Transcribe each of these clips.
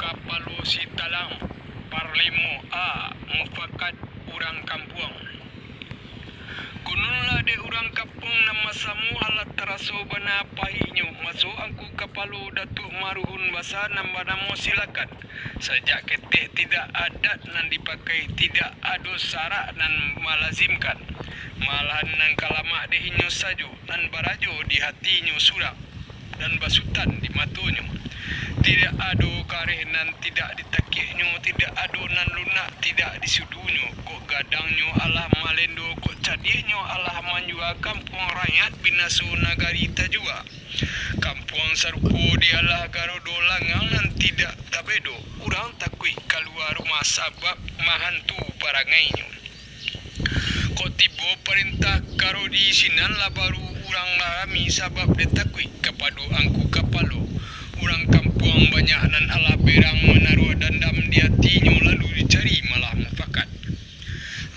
Kapalo si Talang Parlimo A Mufakat Urang Kampuang. Kununlah de urang kampung nama samu alat teraso bana pahinyo masuk angku kapalo Datuk Maruhun Basa namba namo silakan. Sejak ketik tidak adat nan dipakai tidak ado syarat nan malazimkan. Malahan nan kalamak de inyo sajo nan barajo di hatinyo surak dan basutan di matonyo. Tidak ado kareh nan tidak ditakiknyo, tidak ado nan lunak tidak disudunyo. Kok gadangnya alah malendo, kok cadinyo alah manjua kampung rakyat binaso nagari tajua. Kampung sarupo dialah garodo langang nan tidak tabedo. Urang takui keluar rumah sabab mahantu parangainyo. Kok tiba perintah karo di sinan lah baru urang larami sabab detakui kepada angku kapalo. Urang kampung banyak nan ala berang menaruh dandam di hatinya lalu dicari malah mufakat.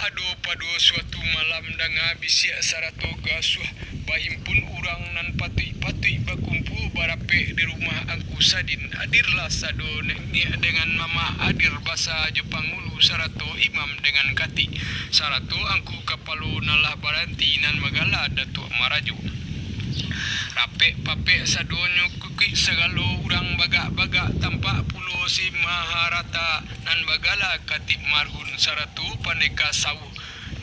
Aduh padu suatu malam danga bisik sarato gasuh bahimpun urang nan patui bakumpu barape di rumah angku sadin. Hadirlah sado dengan mama hadir bahasa Jepang ulu sarato imam dengan kati. Sarato angku kapalo nalah baranti nan magala Datuk Maraju. Rapek papek sadonyo kukik segalo urang bagak-bagak tampak pulo si Maharata nan bagala Katip Marhun saratu paneka sawuh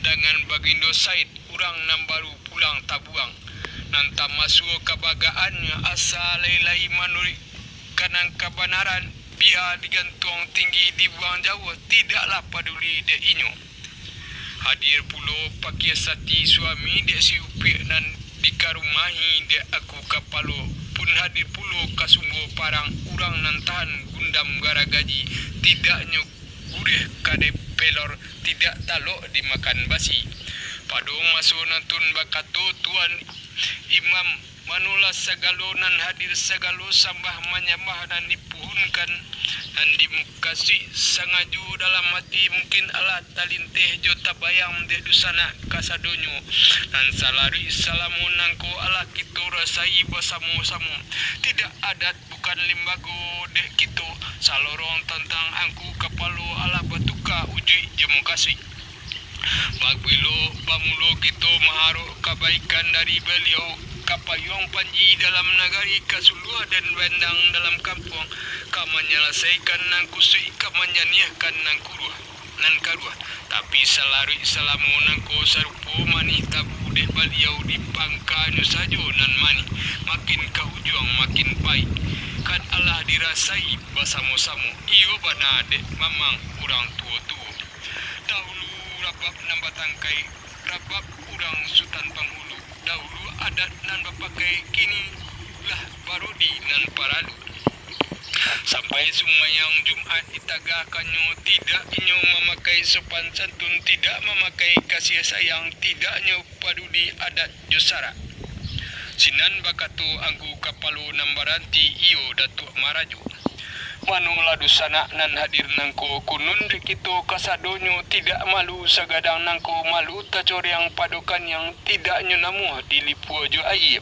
dengan Bagindo Said urang nan baru pulang tabuang nan tak masuk kabagaannya asal lelai manuri kanang kabanaran biar digantung tinggi dibuang jauh tidaklah peduli de inyo. Hadir pulo pakiasati suami dek si upik nan dikarumahi de aku kapalo pun hadir pulo kasumbo parang urang nan tahan gundam gara gaji tidaknya gurih kade pelor tidak talok dimakan basi. Padu masuk nantun bakato tuan imam manulah segalo nan hadir segalo sambah menyembah dan dipuhunkan dan dimukasi sangaju dalam hati mungkin Allah talinteh jo tabayang de dusana kasadonyo dan salari salamun nangko Allah kita rasai bersama-sama tidak adat bukan limbago dek kita salorong tentang angku kapalo Allah batuka uji jemukasi. Bagbilo bamulo kita maharuk kebaikan dari beliau kapayong panji dalam negari kasulua dan bandang dalam kampung menyelesaikan nang kusui menyaniahkan nang kuruh nan karuah tapi salari salamu nangko sarupo mani tabu dek beliau dipangkanyo sajo nan mani makin ka ujung makin pai kan Allah dirasai bersama-sama iyo bana dek mamang urang tua-tua dahulu rabab nan batangkai rabab urang Sultan Panghulu dahulu adat nan bapakai kini lah barodi nan paralu sampai sumayang Jumat itagakannya tidak inyo memakai sopan santun tidak memakai kasih sayang tidaknya paduli adat josara sinan bakato anggu kapalo nambaranti iyo Datuk Maraju manula dusana nan hadir nangko kunun de kito kasadonyo tidak malu sagadang nangko malu tacoryang padokan yang tidak namu dilipua jo ayi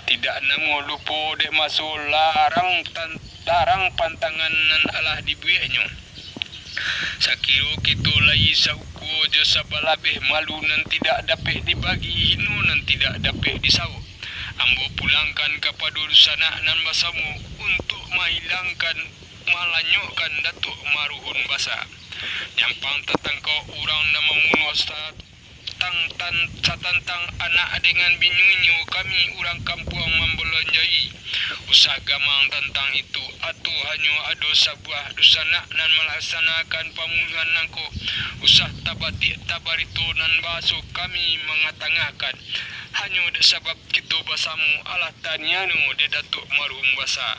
tidak namu lupo de masuk larang pantangan nan alah dibueknyo sakiro kito lai sauku jo sabalabeh malu nan tidak dapat dibagi hinu nan tidak dapat disau ambo pulangkan kepada dusana nan basamu untuk menghilangkan malanyokkan Datuk Maruhun Basa nyampang tatangkau urang nama munos tantang anak dengan binyunyo kami urang kampung membelonjai usah gamang tentang itu atau hanya ado sabuah dusana nan melaksanakan pamulihan nangko usah tabatik tabarito nan basuh kami mengatangahkan hanya de sebab kita basamu Allah tanianu de Datuk Maruhun Basa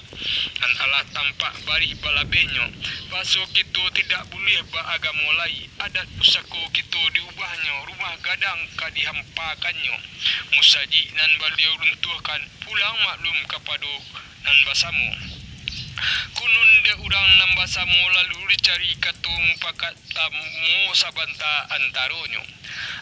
dan Allah tampak bari balabehnya baso kita tidak boleh beragama lain adat pusako kita diubahnya rumah gadang kadihampakannya musaji nan beliau runtuhkan pulang maklum kepada nan basamu kunun de urang nan basamu lalu dicari katung pakat tamu sabanta antaronyo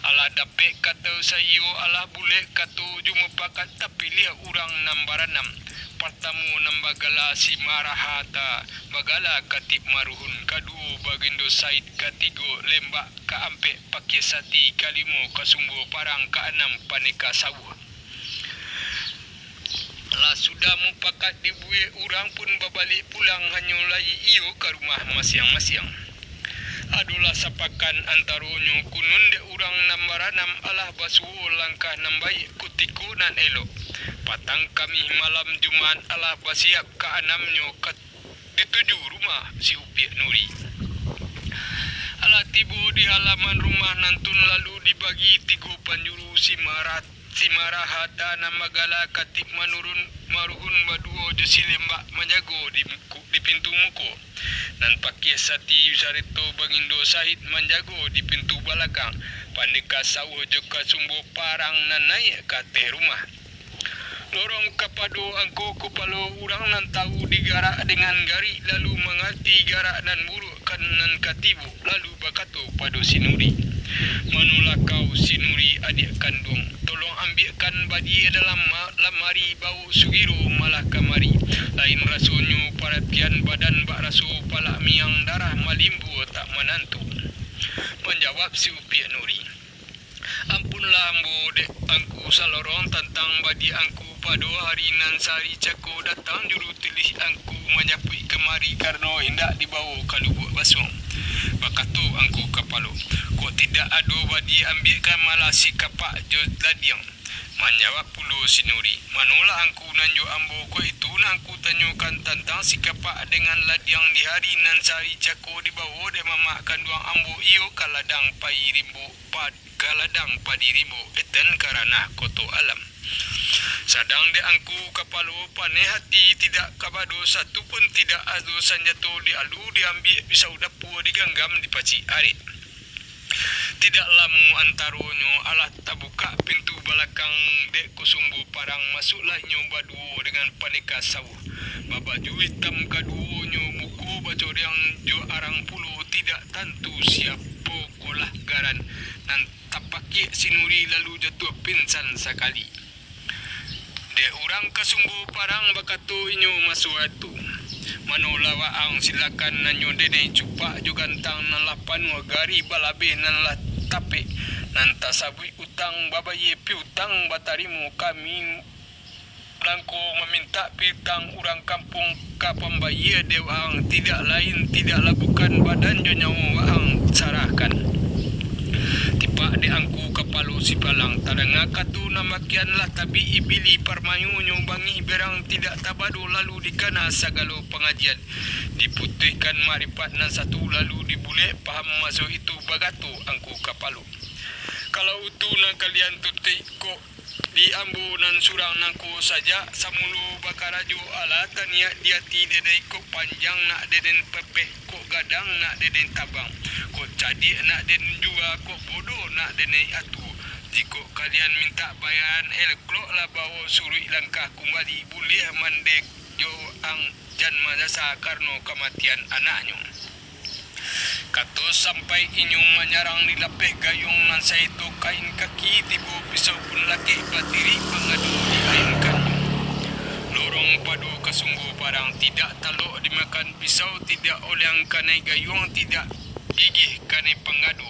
Allah dapat kata sayo Allah boleh kata jumupakat tapi lihat urang nambaranam pertama nambagala si marahata bagala katip maruhun kadua bagindo Said katigo lembak kaampe pakai sati kalimo kasumbo parang keenam paneka sawah. Lah sudah mupakat dibuat orang pun berbalik pulang hanya lai iyo ke rumah masing-masing. Adulah sapakan antaronyo kunun de urang nambaranam alah basuo langkah nambai kutiku nan elok. Patang kami malam Jumat alah basiap ke anamnyo ke dituju rumah si Upiak Nuri. Alah tibu di halaman rumah nantun lalu dibagi tiga panjuru si marahata namagala katip manurun maruhun baduo jesi lembak menjago di pintu muko. Dan pakai sati sarito bagindo Sahid menjago di pintu belakang. Pandika sawah joka sumbu parang nan naik ke atas rumah. Lorong kapado angko kupalo urang nan tahu digarak dengan gari lalu mengerti garak dan buruk kanan katibu lalu bakato pado Sinuri. Manulah kau Sinuri adik kandung, tolong ambilkan badi dalam lamari bau sugiro malah kamari. Lain rasunyo perhatian badan bak rasu palak miang darah malimbu tak menantu. Menjawab si Upiak Nuri. Ampunlah ambo dek angku salorong tentang badi angku pada hari nan sari cako datang juru tilih angku menyapui kemari karena hendak dibawa ke lubuk basung. Bakato angku kapalo, kok tidak ada badi ambilkan malah si kapak jod ladiang. Menjawab pulu Sinuri, manolah angku nanyo ambo ko itu nangku tanyakan tentang si kapak dengan ladiang di hari nan sari cako dibawa de mamak kanduang ambo iyo kaladang padi rimbo eten karana koto alam. Sadang de angku kapalo paneh hati tidak kabado satu pun tidak ado sanjato dialu diambil pisau dapur diganggam di paci arit. Tidak lamu antaronyo alah tabuka pintu belakang dek kusumbu parang masuklah nyoba duo dengan paneka sawah. Babaju hitam kaduonyo muku baco yang jo arang pulu tidak tentu siapa kolah garan dan tapaki Sinuri lalu jatuh pingsan sekali. Dek orang kasumbu parang bakato inyo masuk atu. Manolah waang silakan nanyo dede cupak jo gantang nan lapan wagari balabe nan lah tapi nan tasabui utang babaye piutang batarimu kami langko meminta pitang urang kampung ka pembayar dewang tidak lain tidaklah bukan badan jo nyawa waang sarahkan. Tipak de angku kapalo si palang tadanga katu namakianlah tabi ibili parmayunyo bangi berang tidak tabado lalu dikana sagalo pengajian diputihkan marifat nan satu lalu dibulek paham masuk itu bagato angku kapalo. Kalau utu na kalian tutik kok di ambu nan surang nangku saja samulu bakarajo ala tania diati dedai kok panjang nak deden pepeh kok gadang nak deden tabang kok cadik nak deden jua kok bodoh nak deden atu. Jika kalian minta bayaran elklok lah bawa surui langkah kembali boleh mandek jo ang jan majasa karno kematian anaknya. Kato sampai inyong menyarang di lapeh gayung nan saito kain kaki tibu pisau pun laki batiri pengadu diainkannya. Lorong padu kasungguh parang tidak taluk dimakan pisau tidak oleh kanai gayung tidak gigih kanai pengadu.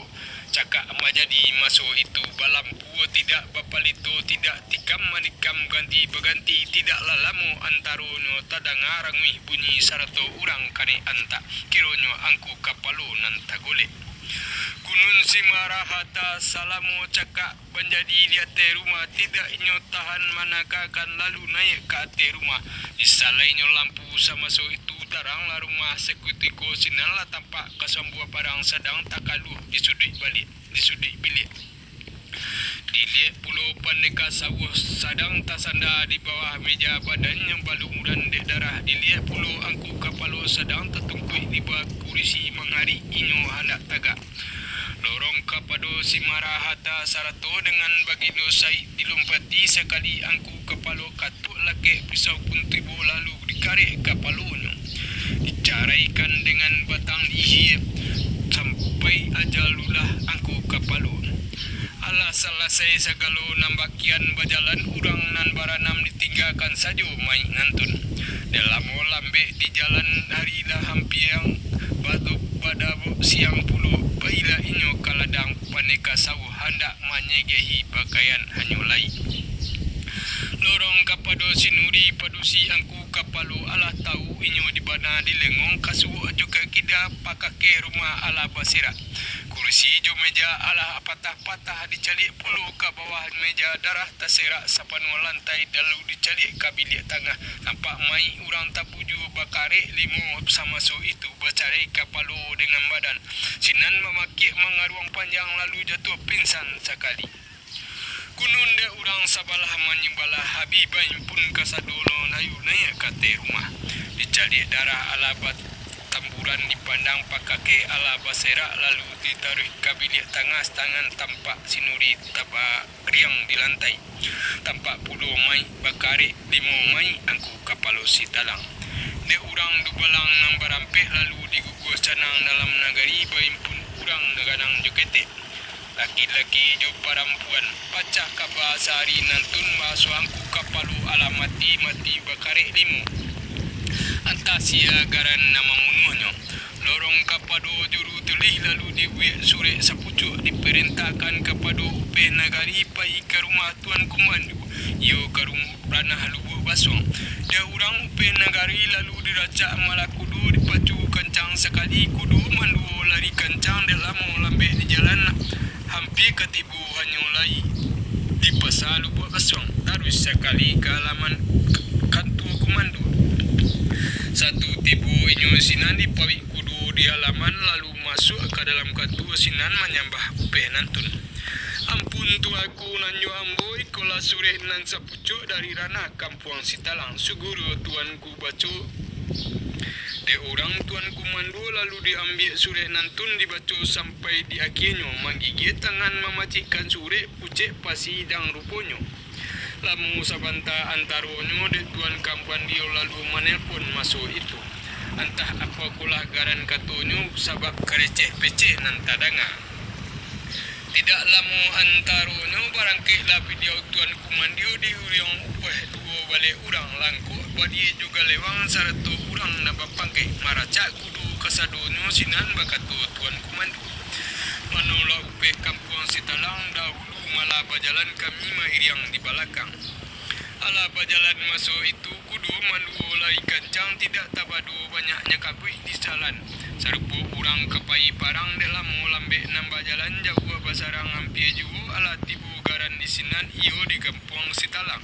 Cakap majadi masuk itu balam puo tidak bapalito tidak tikam manikam ganti berganti tidak lalamu antaronyo tadangarangwi bunyi sarato urang kane anta kironyo angku kapalo nan tagolek. Kunun si marahata salamu cakap menjadi di atas rumah tidak inyo tahan manakakan lalu naik ke atas rumah. Disalainya lampu sama so itu taranglah rumah sekutiko sinala tampak kesambua parang sedang takaluh di sudut bilik. Dilihat pulau paneka sawah sadang tasanda di bawah meja badannya balumuran dek darah. Dilihat pulau angku kapalo sedang tertungkuik di bawah kursi menghari inyo hendak tagak. Lorong kapado si marahata sarato dengan bagindo Said dilompati sekali angku kapalo katuk laki pisau pun tiba lalu dikarik kapalonya. Dicaraikan dengan batang ihip sampai ajalulah angku kapalo. Alah selesai segala nambakian berjalan urang nan baranam ditinggalkan sajo mai ngantun. Dalam lambe di jalan hari dah hampir yang batu pada siang puluh baila inyo kaladang paneka sawu hendak menyegehi pakaian hanyolai. Lorong kapado sinuri padusi angku kapalu ala tahu inyo di bana di lengong kasuo juga kida pakake rumah ala basira. Kursi jo meja ala patah-patah dicalik puluh ke bawah meja darah terserak sapanu lantai dalu dicalik ke bilik tengah. Nampak mai urang tapuju bakare limo sama so itu bercari kapalu dengan badan. Sinan memakik mengaruang panjang lalu jatuh pingsan sekali. Kunun de urang sabalah menyimbalah habibai pun kasadolo nayu naik kate rumah. Dicari darah alabat tamburan dipandang pakake ala basera lalu ditaruh ke bilik tengah tangan tampak sinuri taba riang di lantai. Tampak pudo mai bakare limo mai angku kapalo si talang. De urang dubalang nang barampek lalu digugur canang dalam nagari baim pun urang naganang jokete. Laki-laki jo perempuan pacah ka bahasa hari nantun bahasa angku kapalu alamati mati bakare limo. Antasia garan nama munuhnya. Lorong kapado juru telih lalu dibuat surat sapucuk diperintahkan kepada upe nagari pai ke rumah tuan kumandu. Iyo ke ranah lubuk basong. Dia orang upe nagari lalu diracak malah kudu dipacu kencang sekali kudu mandu lari kencang dalam lambe di jalan. Hampir ketibu hanyolai di pasar lubuk basong. Terus sekali ke halaman kantor kumandu. Satu tibu inyo sinan dipawik kudu di halaman lalu masuk ke dalam kantor sinan menyambah upeh nantun. Ampun tuaku nanyo amboi kola sure nan sapucuk dari ranah kampung Sitalang. Suguru tuanku bacu. De orang tuanku mandu lalu diambil sure nantun dibaca sampai di akhirnya menggigit tangan memacikan sure pucek pasi dan ruponyo. Lamu sabanta antaronyo de tuan kampuan dia lalu menelpon masuk itu. Entah apa kulah garan katonyo sabab kereceh peceh nan tadanga. Tidak lamu antaronyo barangkailah video tuan kumandio di uriang upah dua balik urang langkuk badi juga lewang saratu urang na bapangke maracak kudu kasadonyo sinan bakatu tuan kumandu. Manola upah kampung Sitalang dahulu malah berjalan kami mahiriang di belakang. Ala berjalan masuk itu kudu mandu lai kencang tidak tabadu banyaknya kabui di jalan. Sarupu urang kepai parang dalam lambe nambah jalan jauh basarang hampir jauh ala tibu garan di sinan iyo di kampung Sitalang.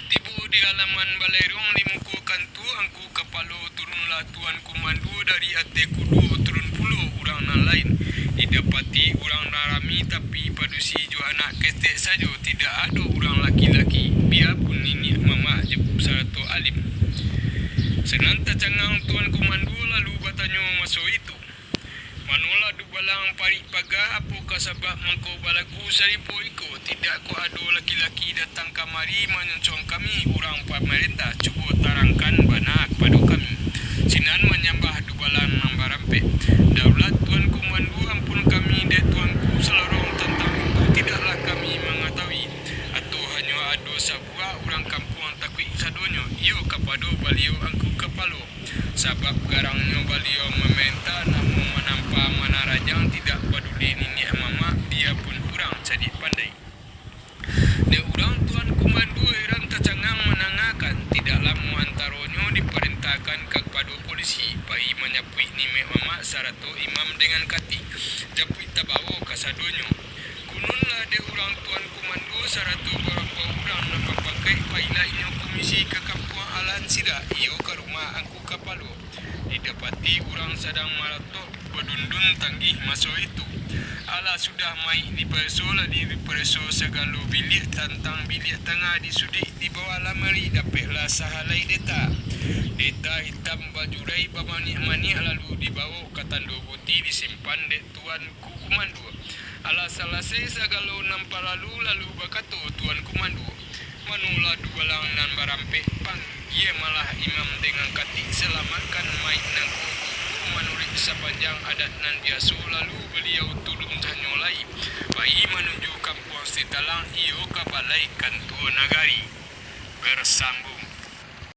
Tibu di halaman balerong di muku kantu angku kepalo turunlah tuan kumandu dari ate kudu turun puluh urang nan lain. Didapati urang narami tapi padusi jo anak ketek saja tidak ada urang laki-laki. Biarpun ini mama jepuk satu alim. Senanta cangang tuan kumandu lalu bertanya masuk itu. Manola dubalang parik paga apakah sebab mangko balagu saripo iko tidak ko ado laki-laki datang kamari menyoncong kami urang pemerintah cuba tarangkan banak pada kami. Sinan menyambah dubalang nambarampe. Daulat tuan kumandu ampun kami de tuanku selorong tentang itu tidaklah kami mengetahui atau hanya ado sabua urang kampung takui sadonyo iyo kapado baliau angku kepalo sabab garangnya baliau meminta namun menampa manarajang tidak peduli nini mama dia pun urang jadi pandai. De urang tuan kumandu heran tercengang menangakan tidak lama antaronyo diperintahkan kepada polisi pai menyapui nime mama saratu imam dengan kati japui tabawo kasadonyo. Kununlah de urang tuan kumandu saratu berapa urang nama pakai paila inyo komisi ke kampung Alan Sida iyo ke rumah angku kapalo. Didapati urang sedang maratok berdundun tanggih masuk itu. Ala sudah mai diperso segala bilik tantang bilik tengah disudik di bawah lamari dapatlah sahalai deta. Deta hitam bajurai bermanik-manik lalu dibawa ke tanduk putih disimpan dek tuan kumandu. Ala selesai segala nampak lalu berkata tuan kumandu. Manula dualang nan barampek pang ia malah imam dengan katik selamatkan mai nangku manurik sepanjang adat nan biasa lalu beliau turun hanyolai pai menuju kampung Sitalang iyo ke balai kantor nagari. bersambung.